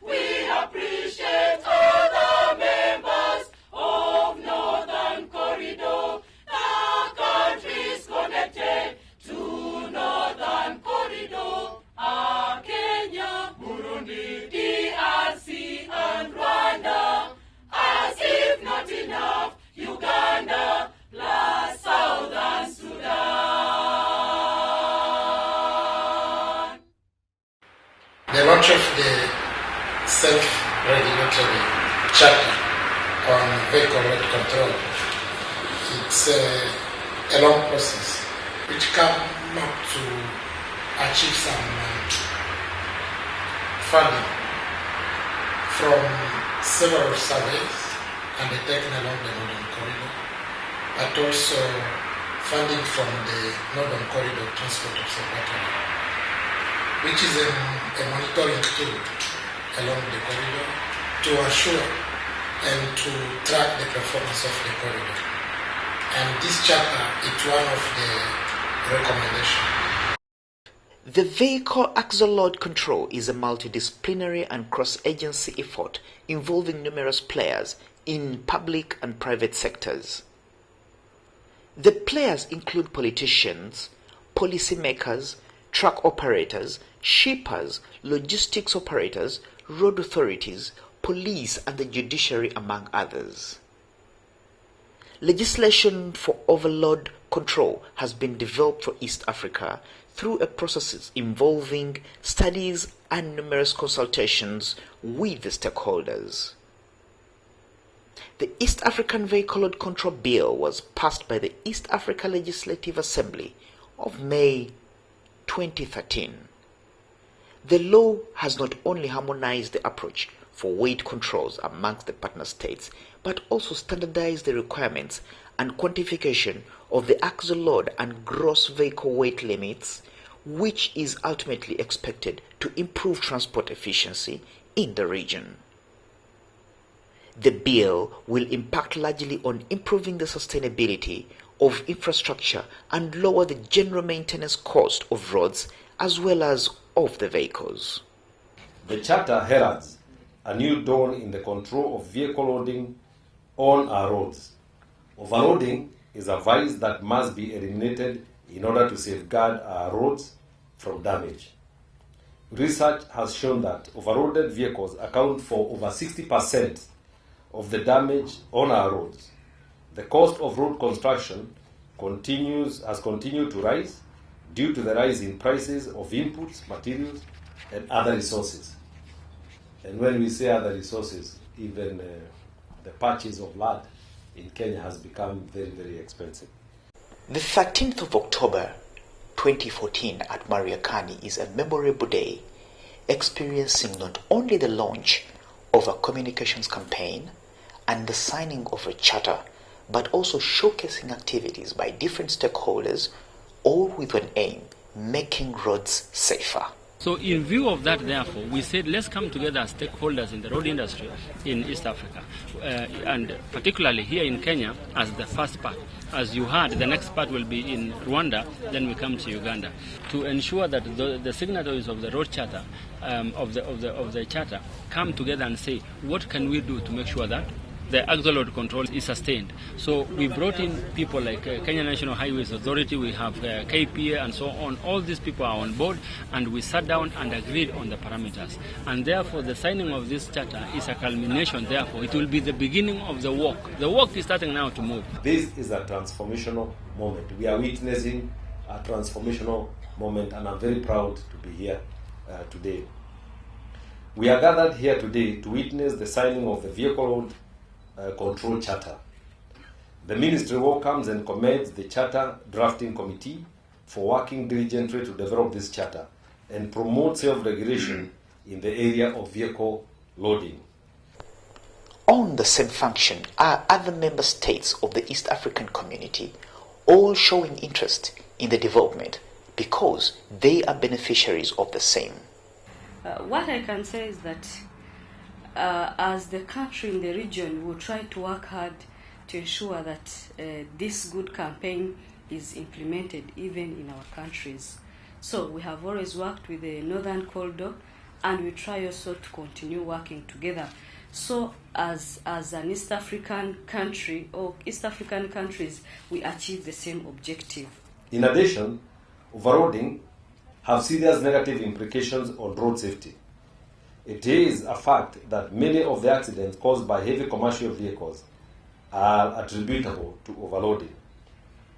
We appreciate all the members of Northern Corridor. The country is connected to Northern Corridor. Kenya, Burundi, DRC, and Rwanda. As if not enough, Uganda, plus Southern Sudan. The launch of the self-regulatory chapter on vehicle road control, it's a long process which come up to achieve some funding from several surveys undertaken along the Northern Corridor, but also funding from the Northern Corridor Transport Observatory, which is a monitoring tool along the corridor to assure and to track the performance of the corridor. And this chapter is one of the recommendations. The Vehicle Axle Load Control is a multidisciplinary and cross-agency effort involving numerous players in public and private sectors. The players include politicians, policymakers, truck operators, shippers, logistics operators, road authorities, police, and the judiciary, among others. Legislation for overload control has been developed for East Africa through a process involving studies and numerous consultations with the stakeholders. The East African Vehicle Load Control Bill was passed by the East Africa Legislative Assembly of May 2013. The law has not only harmonized the approach for weight controls amongst the partner states, but also standardized the requirements and quantification of the axle load and gross vehicle weight limits, which is ultimately expected to improve transport efficiency in the region. The bill will impact largely on improving the sustainability of infrastructure and lower the general maintenance cost of roads as well as of the vehicles. The Charter heralds a new dawn in the control of vehicle loading on our roads. Overloading is a vice that must be eliminated in order to safeguard our roads from damage. Research has shown that overloaded vehicles account for over 60% of the damage on our roads. The cost of road construction has continued to rise due to the rise in prices of inputs, materials, and other resources. And when we say other resources, even the purchase of land in Kenya has become very, very expensive. The 13th of October 2014 at Mariakani is a memorable day, experiencing not only the launch of a communications campaign and the signing of a charter, but also showcasing activities by different stakeholders, all with an aim, making roads safer. So in view of that, therefore, we said let's come together as stakeholders in the road industry in East Africa, and particularly here in Kenya as the first part. As you heard, the next part will be in Rwanda, then we come to Uganda, to ensure that the signatories of the road charter, of the charter, come together and say, what can we do to make sure that the axle load control is sustained. So we brought in people like Kenya National Highways Authority, we have KPA and so on. All these people are on board, and we sat down and agreed on the parameters. And therefore the signing of this charter is a culmination, therefore it will be the beginning of the work. The work is starting now to move. This is a transformational moment. We are witnessing a transformational moment, and I'm very proud to be here today. We are gathered here today to witness the signing of the Vehicle Load Control Charter. The Ministry welcomes and commends the Charter Drafting Committee for working diligently to develop this charter and promote self-regulation in the area of vehicle loading. On the same function are other member states of the East African community, all showing interest in the development because they are beneficiaries of the same. What I can say is that as the country in the region, will try to work hard to ensure that this good campaign is implemented even in our countries. So we have always worked with the Northern Corridor and we try also to continue working together. So as an East African country, or East African countries, we achieve the same objective. In addition, overloading have serious negative implications on road safety. It is a fact that many of the accidents caused by heavy commercial vehicles are attributable to overloading.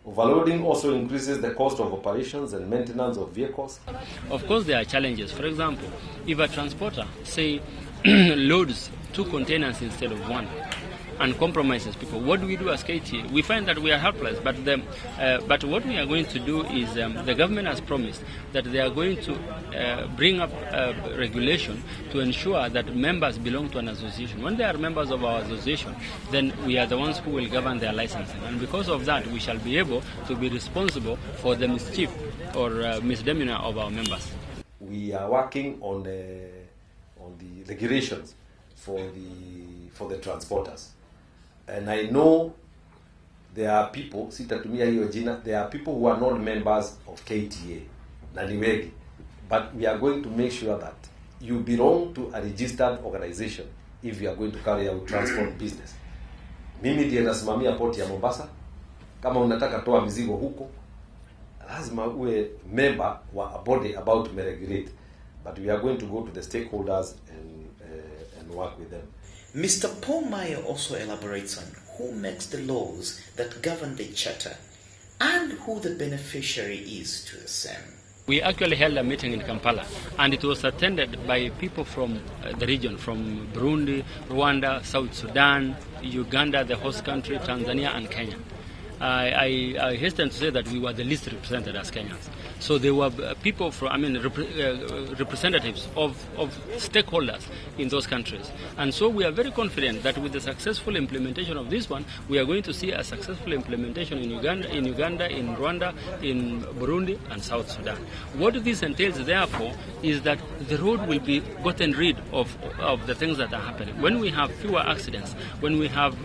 Overloading also increases the cost of operations and maintenance of vehicles. Of course, there are challenges. For example, if a transporter, say, loads 2 containers instead of 1 and compromises people, what do we do as KTA? We find that we are helpless, but what we are going to do is the government has promised that they are going to bring up regulation to ensure that members belong to an association. When they are members of our association, then we are the ones who will govern their licensing, and because of that we shall be able to be responsible for the mischief or misdemeanor of our members. We are working on the regulations for the transporters. And I know there are people, sitatumia hiyo jina, there are people who are not members of KTA, na ni wengi. But we are going to make sure that you belong to a registered organization if you are going to carry out transport business. Mimi ndiye nasimamia port ya Mombasa. Kama unataka toa mizigo huko, lazima uwe member wa a body about to regulate. But we are going to go to the stakeholders and work with them. Mr. Paul Meyer also elaborates on who makes the laws that govern the charter and who the beneficiary is to the same. We actually held a meeting in Kampala, and it was attended by people from the region, from Burundi, Rwanda, South Sudan, Uganda, the host country, Tanzania, and Kenya. I hasten to say that we were the least represented as Kenyans. So there were people from, representatives of stakeholders in those countries. And so we are very confident that with the successful implementation of this one, we are going to see a successful implementation in Uganda, in Rwanda, in Burundi, and South Sudan. What this entails, therefore, is that the road will be gotten rid of the things that are happening. When we have fewer accidents, when we have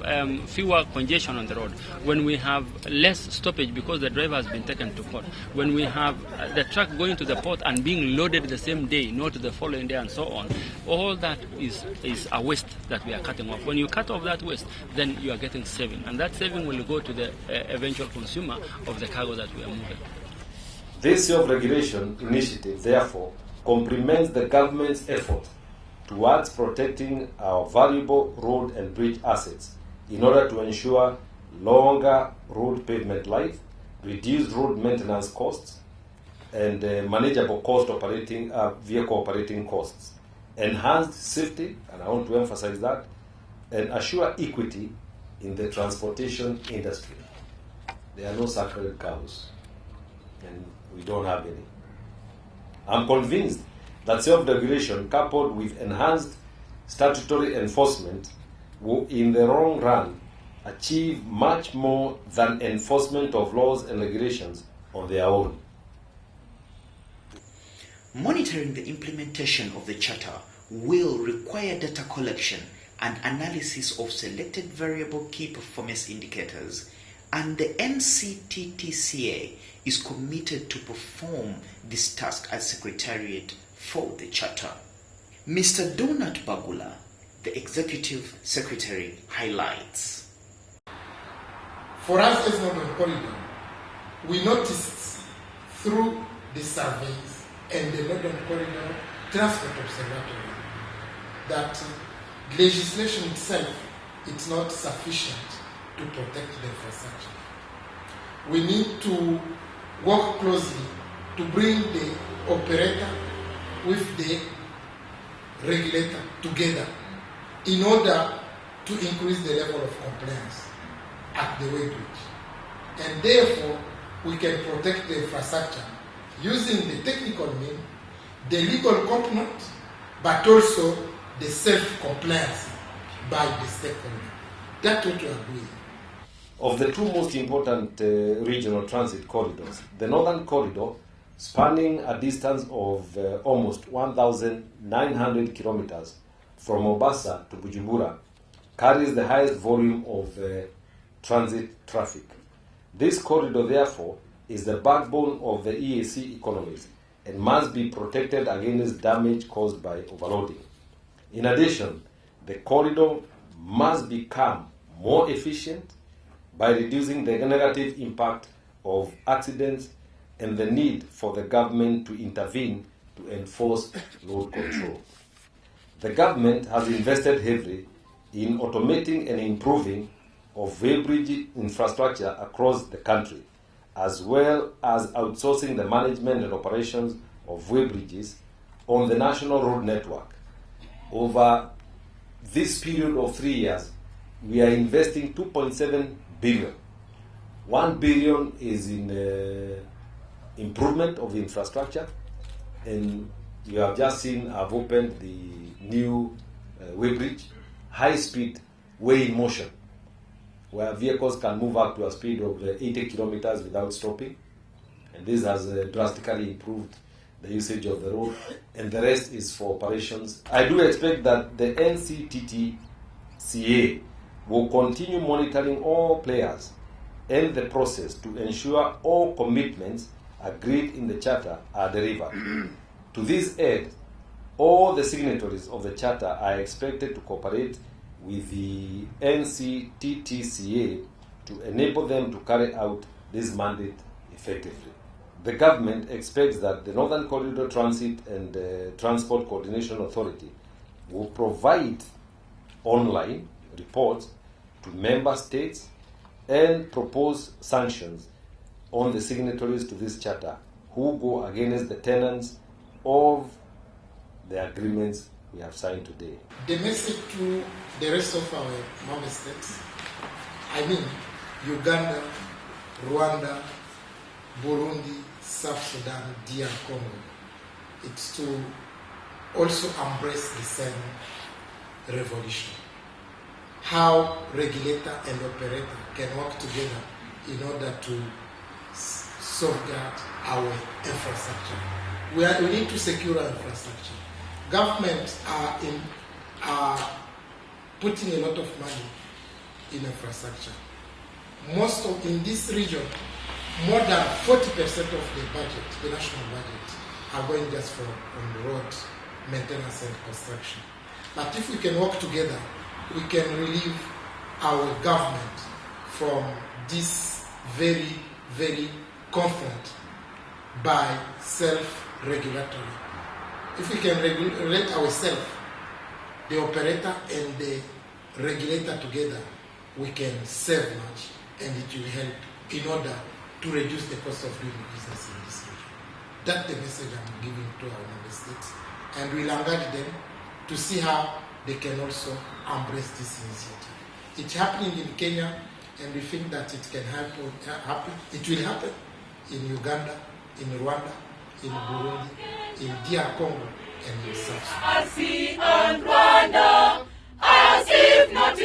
fewer congestion on the road, when we have less stoppage because the driver has been taken to court, when we have the truck going to the port and being loaded the same day, not the following day, and so on, all that is a waste that we are cutting off. When you cut off that waste, then you are getting saving, and that saving will go to the eventual consumer of the cargo that we are moving. This self-regulation initiative, therefore, complements the government's effort towards protecting our valuable road and bridge assets in order to ensure longer road pavement life, reduced road maintenance costs, and manageable vehicle operating costs, enhanced safety, and I want to emphasize that, and assure equity in the transportation industry. There are no sacred cows, and we don't have any. I'm convinced that self-regulation coupled with enhanced statutory enforcement will, in the long run, achieve much more than enforcement of laws and regulations on their own. Monitoring the implementation of the Charter will require data collection and analysis of selected variable key performance indicators, and the NCTTCA is committed to perform this task as Secretariat for the Charter. Mr. Donat Bagula, the Executive Secretary, highlights. For us as Northern Corridor, we noticed through the surveys and the Northern Corridor Transport Observatory that legislation itself is not sufficient to protect the infrastructure. We need to work closely to bring the operator with the regulator together in order to increase the level of compliance at the weighbridge. And therefore, we can protect the infrastructure using the technical mean, the legal component, but also the self-compliance by the stakeholder. That's what we are doing. Of the two most important regional transit corridors, the Northern Corridor, spanning a distance of almost 1,900 kilometers from Mombasa to Bujumbura, carries the highest volume of transit traffic. This corridor, therefore, is the backbone of the EAC economies and must be protected against damage caused by overloading. In addition, the corridor must become more efficient by reducing the negative impact of accidents and the need for the government to intervene to enforce load control. The government has invested heavily in automating and improving of weighbridge infrastructure across the country, as well as outsourcing the management and operations of weighbridges on the national road network. Over this period of 3 years, we are investing 2.7 billion. 1 billion is in improvement of infrastructure, and you have just seen I've opened the new weighbridge, high-speed way in motion, where vehicles can move up to a speed of 80 kilometers without stopping, and this has drastically improved the usage of the road, and the rest is for operations. I do expect that the NCTTCA will continue monitoring all players and the process to ensure all commitments agreed in the Charter are delivered. To this end, all the signatories of the Charter are expected to cooperate with the NCTTCA to enable them to carry out this mandate effectively. The government expects that the Northern Corridor Transit and Transport Coordination Authority will provide online reports to member states and propose sanctions on the signatories to this charter who go against the tenets of the agreements we have signed today. The message to the rest of our member states, I mean Uganda, Rwanda, Burundi, South Sudan, DR Congo, it's to also embrace the same revolution. How regulator and operator can work together in order to safeguard our infrastructure. We need to secure our infrastructure. Governments are putting a lot of money in infrastructure. In this region, more than 40% of the budget, the national budget, are going just on the road maintenance and construction. But if we can work together, we can relieve our government from this very, very conflict by self-regulatory. If we can regulate ourselves, the operator and the regulator together, we can save much, and it will help in order to reduce the cost of doing business in this region. That's the message I'm giving to our member states, and we'll engage them to see how they can also embrace this initiative. It's happening in Kenya, and we think that it can happen. It will happen in Uganda, in Rwanda, in Burundi, in DR Congo, and in South Sudan. I see and wonder, as if not